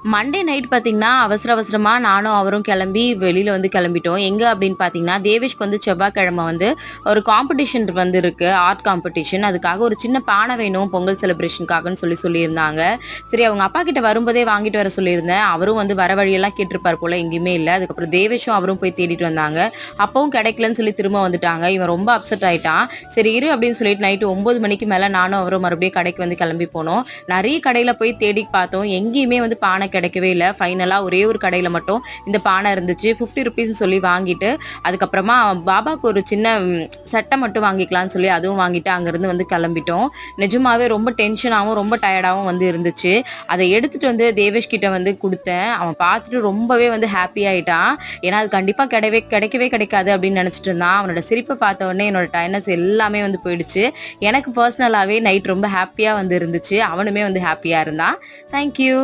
Monday night பார்த்தீங்கன்னா, அவசரமா நானும் அவரும் கிளம்பி வெளியில வந்து கிளம்பிட்டோம். எங்க அப்படின்னு பார்த்தீங்கன்னா, தேவேஷ்க்கு வந்து செவ்வாய்க்கிழமை வந்து ஒரு காம்படிஷன் வந்து இருக்கு. Art competition. அதுக்காக ஒரு சின்ன பானை வேணும் பொங்கல் செலிப்ரேஷனுக்காகன்னு சொல்லியிருந்தாங்க. சரி அவங்க அப்பா கிட்ட வரும்போதே வாங்கிட்டு வர சொல்லியிருந்தேன். அவரும் வந்து வர வழியெல்லாம் கேட்டிருப்பார் போல எங்கேயுமே இல்ல. அதுக்கப்புறம் தேவேஷும் அவரும் போய் தேடிட்டு வந்தாங்க. அப்பவும் கிடைக்கலன்னு சொல்லி திரும்ப வந்துட்டாங்க. இவன் ரொம்ப அப்செட் ஆயிட்டான். சரி இரு அப்படின்னு சொல்லிட்டு நைட்டு 9 மணிக்கு மேல நானும் அவரும் மறுபடியும் கடைக்கு வந்து கிளம்பி போனோம். நெறைய கடையில போய் தேடி பார்த்தோம். எங்கேயுமே வந்து பானை கிடைக்கவே இல்ல. ஃபைனலா ஒரே ஒரு கடையில மட்டும் இந்த பானை இருந்துச்சு. ₹50 சொல்லி வாங்கிட்டு, அதுக்கப்புறமா பாபாக்கு ஒரு சின்ன சட்டை மட்டும் வாங்கிக்கலாம்னு சொல்லி அதுவும் வாங்கிட்டு அங்கருந்து வந்து கிளம்பிட்டோம். நிஜமாவே ரொம்ப டென்ஷனாவும், ரொம்ப டயர்டாவும் வந்து இருந்துச்சு. அத எடுத்துட்டு வந்து தேவேஷ் கிட்ட வந்து குடுத்தேன். அவன் பார்த்துட்டு ரொம்பவே வந்து ஹாப்பி ஆயிட்டான். ஏன்னா, அது கண்டிப்பா கிடைக்கவே கிடைக்காது அப்படின்னு நெனச்சுட்டு இருந்தான். அவனோட சிரிப்ப பார்த்த உடனே என்னோட டயர்ட்னஸ் எல்லாமே வந்து போயிடுச்சு. எனக்கு பர்சனலாவே நைட் ரொம்ப ஹாப்பியா வந்து இருந்துச்சு. அவனுமே வந்து ஹாப்பியா இருந்தான். Thank you.